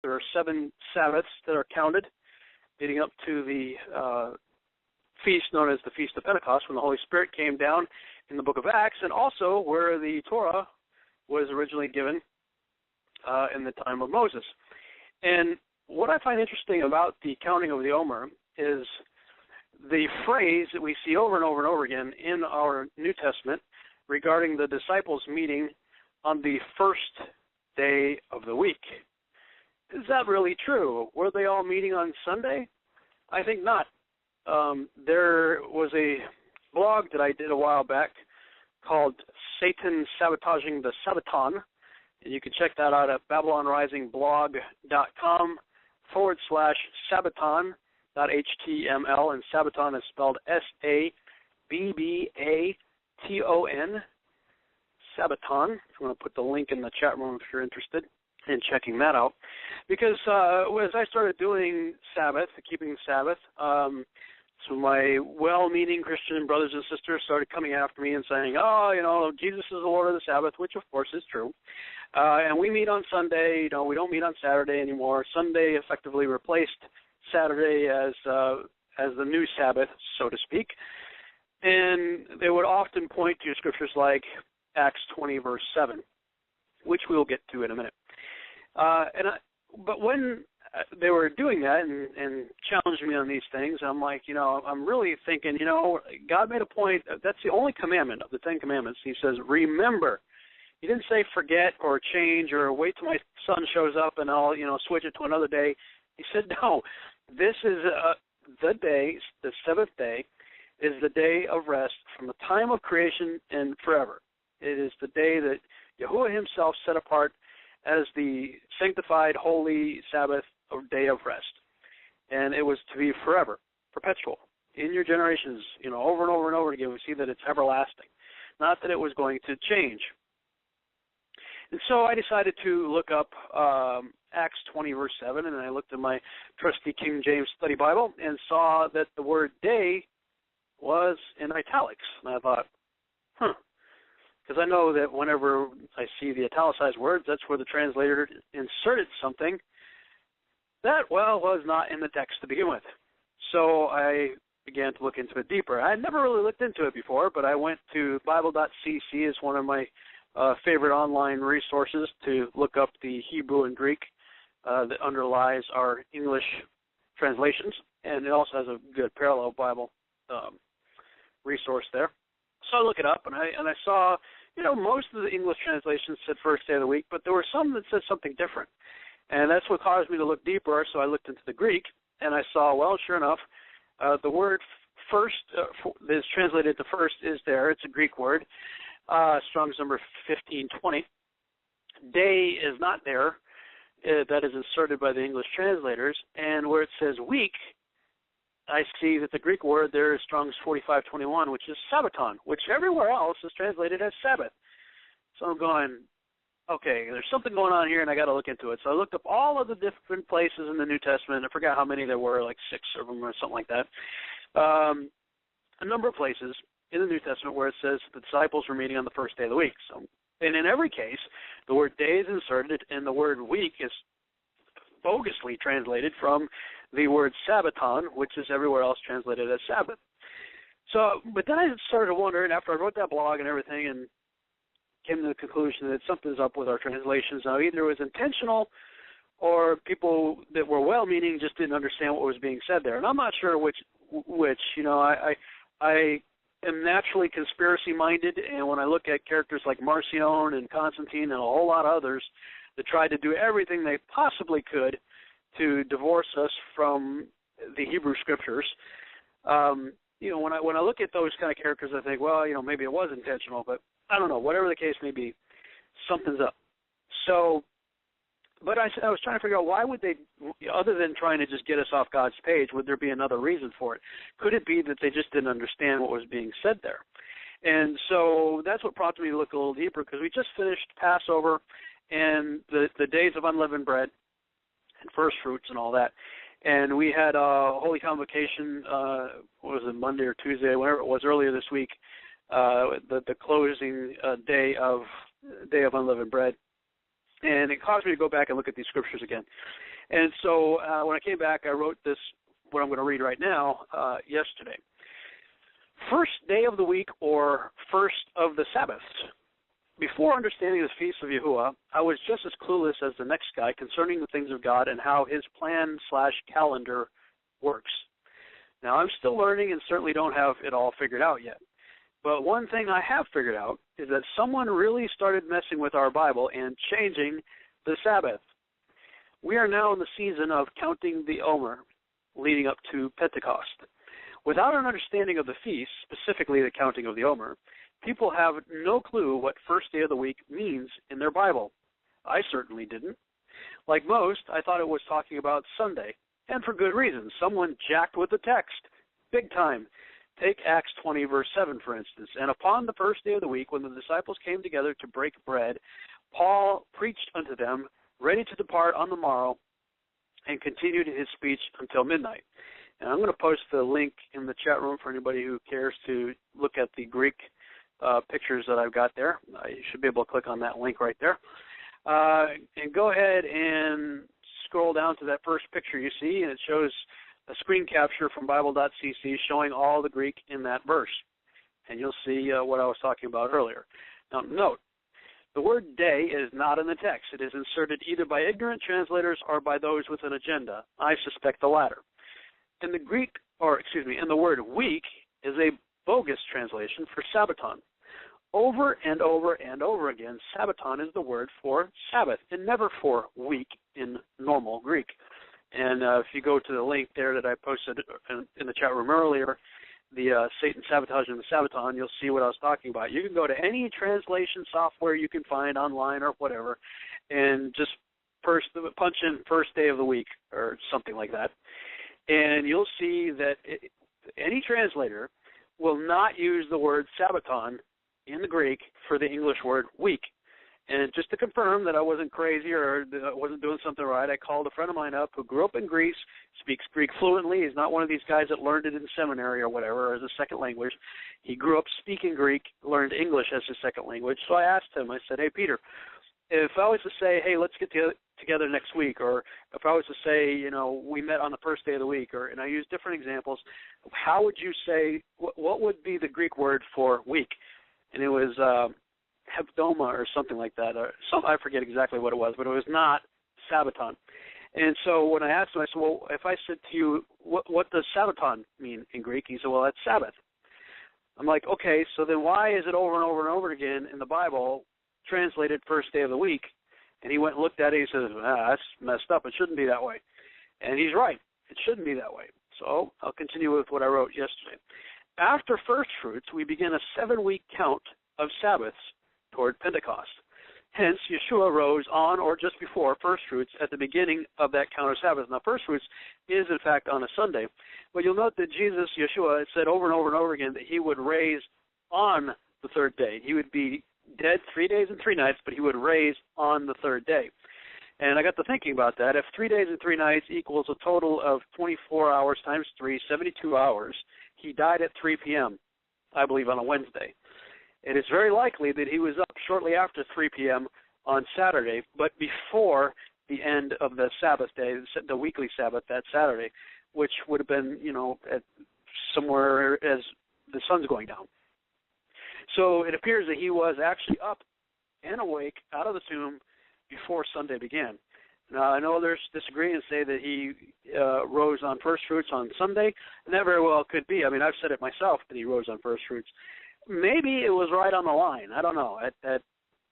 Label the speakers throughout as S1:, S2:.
S1: There are 7 Sabbaths that are counted leading up to the feast known as the Feast of Pentecost, when the Holy Spirit came down in the book of Acts, and also where the Torah was originally given in the time of Moses. And what I find interesting about the counting of the Omer is the phrase that we see over and over and over again in our New Testament regarding the disciples meeting on the first day of the week. Is that really true? Were they all meeting on Sunday? I think not. There was a blog that I did a while back called Satan Sabotaging the Sabbaton, and you can check that out at BabylonRisingblog.com/Sabbaton.html, and Sabbaton is spelled Sabbaton. Sabbaton. If you want to put the link in the chat room if you're interested in checking that out. Because as I started doing Sabbath, keeping Sabbath, so my well-meaning Christian brothers and sisters started coming after me and saying, oh, Jesus is the Lord of the Sabbath, which of course is true. And we meet on Sunday, we don't meet on Saturday anymore. Sunday effectively replaced Saturday as the new Sabbath, so to speak. And they would often point to scriptures like Acts 20, verse 7, which we'll get to in a minute. But when they were doing that and challenging me on these things, I'm like, I'm really thinking, God made a point. That's the only commandment of the 10 Commandments. He says, remember. He didn't say forget or change or wait till my son shows up and I'll, switch it to another day. He said, no, this is the day, the seventh day, is the day of rest from the time of creation and forever. It is the day that Yahuwah himself set apart as the sanctified, holy Sabbath or day of rest. And it was to be forever, perpetual, in your generations, over and over and over again. We see that it's everlasting, not that it was going to change. And so I decided to look up Acts 20, verse 7, and I looked in my trusty King James Study Bible and saw that the word day was in italics. And I thought, because I know that whenever I see the italicized words, that's where the translator inserted something that, was not in the text to begin with. So I began to look into it deeper. I had never really looked into it before, but I went to Bible.cc as one of my favorite online resources to look up the Hebrew and Greek that underlies our English translations, and it also has a good parallel Bible resource there. So I look it up, and I saw, most of the English translations said first day of the week, but there were some that said something different. And that's what caused me to look deeper, so I looked into the Greek, and I saw, sure enough, the word first that is translated to first is there. It's a Greek word, Strong's number 1520. Day is not there. That is inserted by the English translators. And where it says week, I see that the Greek word there is Strong's 4521, which is Sabbaton, which everywhere else is translated as Sabbath. So I'm going, okay, there's something going on here, and I got to look into it. So I looked up all of the different places in the New Testament. I forgot how many there were, like 6 of them or something like that. A number of places in the New Testament where it says the disciples were meeting on the first day of the week. So, and in every case, the word day is inserted, and the word week is bogusly translated from the word Sabbaton, which is everywhere else translated as Sabbath. So, but then I started wondering, after I wrote that blog and everything, and came to the conclusion that something's up with our translations. Now, either it was intentional or people that were well-meaning just didn't understand what was being said there. And I'm not sure which. I am naturally conspiracy-minded, and when I look at characters like Marcion and Constantine and a whole lot of others that tried to do everything they possibly could to divorce us from the Hebrew Scriptures, when I look at those kind of characters, I think, maybe it was intentional, but I don't know. Whatever the case may be, something's up. So, but I was trying to figure out why would they, other than trying to just get us off God's page, would there be another reason for it? Could it be that they just didn't understand what was being said there? And so that's what prompted me to look a little deeper, because we just finished Passover and the days of unleavened bread and first fruits and all that. And we had a Holy Convocation, what was it, Monday or Tuesday, whenever it was, earlier this week, the closing day of unleavened bread. And it caused me to go back and look at these scriptures again. And so when I came back, I wrote this, what I'm going to read right now, yesterday. First day of the week, or first of the Sabbaths. Before understanding the feast of Yahuwah, I was just as clueless as the next guy concerning the things of God and how his plan/calendar works. Now, I'm still learning and certainly don't have it all figured out yet. But one thing I have figured out is that someone really started messing with our Bible and changing the Sabbath. We are now in the season of counting the Omer, leading up to Pentecost. Without an understanding of the feast, specifically the counting of the Omer, people have no clue what first day of the week means in their Bible. I certainly didn't. Like most, I thought it was talking about Sunday, and for good reason. Someone jacked with the text, big time. Take Acts 20, verse 7, for instance. And upon the first day of the week, when the disciples came together to break bread, Paul preached unto them, ready to depart on the morrow, and continued his speech until midnight. And I'm going to post the link in the chat room for anybody who cares to look at the Greek pictures that I've got there. You should be able to click on that link right there. And go ahead and scroll down to that first picture you see, and it shows a screen capture from Bible.cc showing all the Greek in that verse. And you'll see what I was talking about earlier. Now, note, the word day is not in the text. It is inserted either by ignorant translators or by those with an agenda. I suspect the latter. In the Greek, and the word week is a bogus translation for Sabbaton. Over and over and over again, Sabbaton is the word for Sabbath and never for week in normal Greek. And if you go to the link there that I posted in the chat room earlier, the Satan Sabotage and the Sabbaton, you'll see what I was talking about. You can go to any translation software you can find online or whatever and just punch in first day of the week or something like that. And you'll see that any translator will not use the word Sabbaton in the Greek for the English word week. And just to confirm that I wasn't crazy or that I wasn't doing something right, I called a friend of mine up who grew up in Greece, speaks Greek fluently. He's not one of these guys that learned it in seminary or whatever as a second language. He grew up speaking Greek, learned English as his second language. So I asked him, I said, hey, Peter, if I was to say, hey, let's get together next week, or if I was to say, we met on the first day of the week, and I use different examples, how would you say, what would be the Greek word for week? And it was hebdoma or something like that. I forget exactly what it was, but it was not Sabbaton. And so when I asked him, I said, well, if I said to you, what does Sabbaton mean in Greek? He said, well, that's Sabbath. I'm like, okay, so then why is it over and over and over again in the Bible translated first day of the week? And he went and looked at it, he says, that's messed up. It shouldn't be that way. And he's right. It shouldn't be that way. So I'll continue with what I wrote yesterday. After first fruits, we begin a 7-week count of Sabbaths toward Pentecost. Hence, Yeshua rose on or just before first fruits at the beginning of that count of Sabbath. Now, first fruits is, in fact, on a Sunday. But you'll note that Jesus, Yeshua, said over and over and over again that he would raise on the third day. He would be dead 3 days and 3 nights, but he would raise on the third day. And I got to thinking about that. If 3 days and 3 nights equals a total of 24 hours times 3, 72 hours, he died at 3 p.m., I believe, on a Wednesday. It is very likely that he was up shortly after 3 p.m. on Saturday, but before the end of the Sabbath day, the weekly Sabbath that Saturday, which would have been, at somewhere as the sun's going down. So it appears that he was actually up and awake out of the tomb before Sunday began. Now, I know there's disagreeing and say that he rose on first fruits on Sunday, and that very well could be. I mean, I've said it myself that he rose on first fruits. Maybe it was right on the line. I don't know.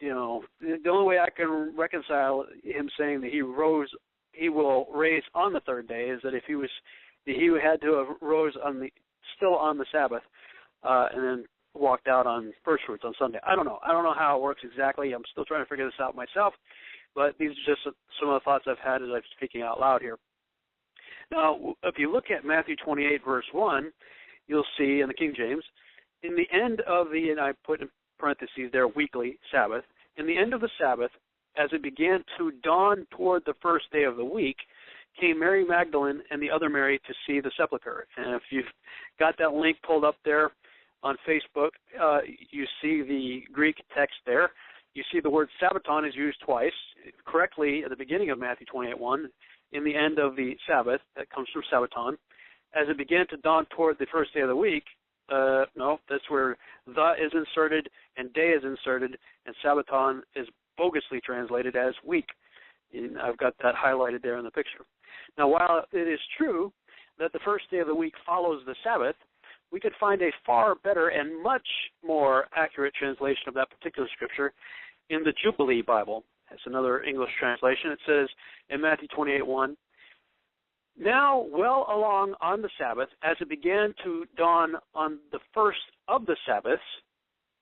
S1: The only way I can reconcile him saying that he will raise on the third day is that if he had to have rose still on the Sabbath, and then walked out on first fruits on Sunday. I don't know. I don't know how it works exactly. I'm still trying to figure this out myself, but these are just some of the thoughts I've had as I'm speaking out loud here. Now, if you look at Matthew 28, verse 1, you'll see in the King James, in the end of and I put in parentheses there, weekly Sabbath, in the end of the Sabbath, as it began to dawn toward the first day of the week, came Mary Magdalene and the other Mary to see the sepulchre. And if you've got that link pulled up there on Facebook, you see the Greek text there. You see the word Sabbaton is used twice, correctly at the beginning of Matthew 28:1, in the end of the Sabbath, that comes from Sabbaton, as it began to dawn toward the first day of the week, no, that's where the is inserted and day is inserted, and Sabbaton is bogusly translated as week. And I've got that highlighted there in the picture. Now, while it is true that the first day of the week follows the Sabbath, we could find a far better and much more accurate translation of that particular scripture in the Jubilee Bible. That's another English translation. It says in Matthew 28:1, "Now, well along on the Sabbath, as it began to dawn on the first of the Sabbaths,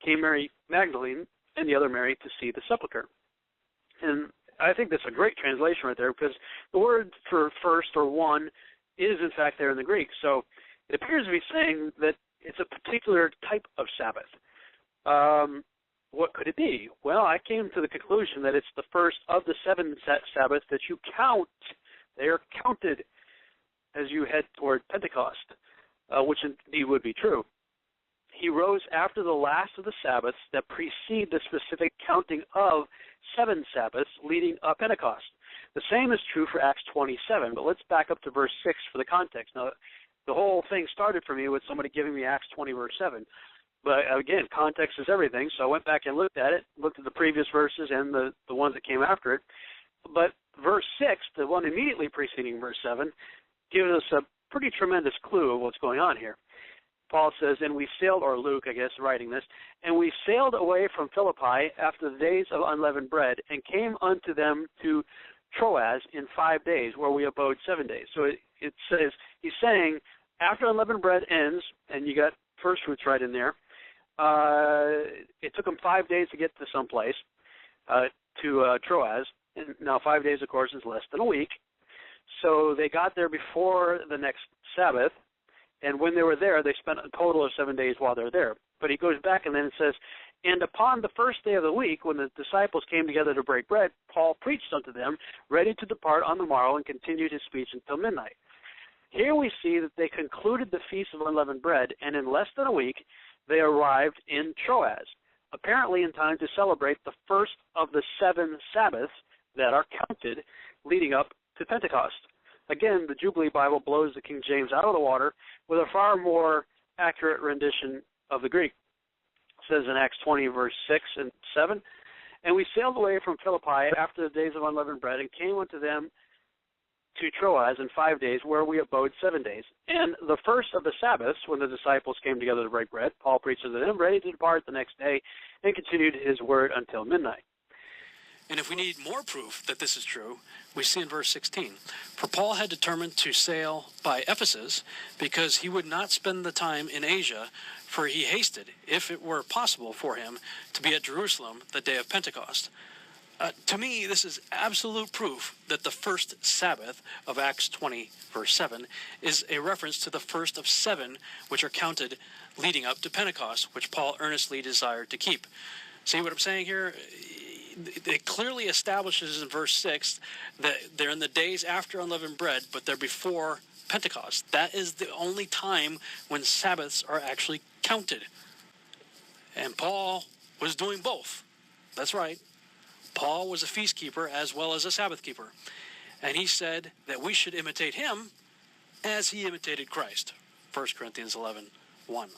S1: came Mary Magdalene and the other Mary to see the sepulchre." And I think that's a great translation right there, because the word for first or one is, in fact, there in the Greek. So it appears to be saying that it's a particular type of Sabbath. What could it be? Well, I came to the conclusion that it's the first of the 7 Sabbaths that you count. They are counted as you head toward Pentecost, which indeed would be true. He rose after the last of the Sabbaths that precede the specific counting of 7 Sabbaths leading up Pentecost. The same is true for Acts 27, but let's back up to verse 6 for the context. Now, the whole thing started for me with somebody giving me Acts 20, verse 7. But again, context is everything, so I went back and looked at it, looked at the previous verses and the ones that came after it. But verse 6, the one immediately preceding verse 7, gives us a pretty tremendous clue of what's going on here. Paul says, and we sailed, or Luke, I guess, writing this, and we sailed away from Philippi after the days of unleavened bread, and came unto them to Troas in 5 days, where we abode 7 days. So it says, he's saying, after unleavened bread ends, and you got first fruits right in there, it took them 5 days to get to someplace, to Troas. And now 5 days, of course, is less than a week. So they got there before the next Sabbath, and when they were there, they spent a total of 7 days while they're there. But he goes back and then it says, and upon the first day of the week, when the disciples came together to break bread, Paul preached unto them, ready to depart on the morrow, and continued his speech until midnight. Here we see that they concluded the Feast of Unleavened Bread, and in less than a week, they arrived in Troas, apparently in time to celebrate the first of the 7 Sabbaths that are counted leading up to Pentecost. Again, the Jubilee Bible blows the King James out of the water with a far more accurate rendition of the Greek. It says in Acts 20, verse 6 and 7, and we sailed away from Philippi after the days of unleavened bread, and came unto them to Troas in 5 days, where we abode 7 days. And the first of the Sabbaths, when the disciples came together to break bread, Paul preached to them, ready to depart the next day, and continued his word until midnight.
S2: And if we need more proof that this is true, we see in verse 16. For Paul had determined to sail by Ephesus, because he would not spend the time in Asia, for he hasted, if it were possible for him, to be at Jerusalem the day of Pentecost. To me, this is absolute proof that the first Sabbath of Acts 20, verse 7, is a reference to the first of 7 which are counted leading up to Pentecost, which Paul earnestly desired to keep. See what I'm saying here? It clearly establishes in verse 6 that they're in the days after unleavened bread, but they're before Pentecost. That is the only time when Sabbaths are actually counted. And Paul was doing both. That's right. Paul was a feast keeper as well as a Sabbath keeper. And he said that we should imitate him as he imitated Christ. 1 Corinthians 11:1.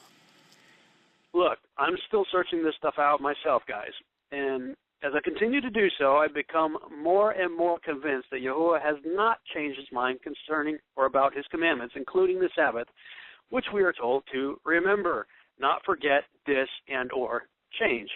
S1: Look, I'm still searching this stuff out myself, guys. And as I continue to do so, I become more and more convinced that Yahuwah has not changed his mind concerning or about his commandments, including the Sabbath, which we are told to remember, not forget, dis, and or change.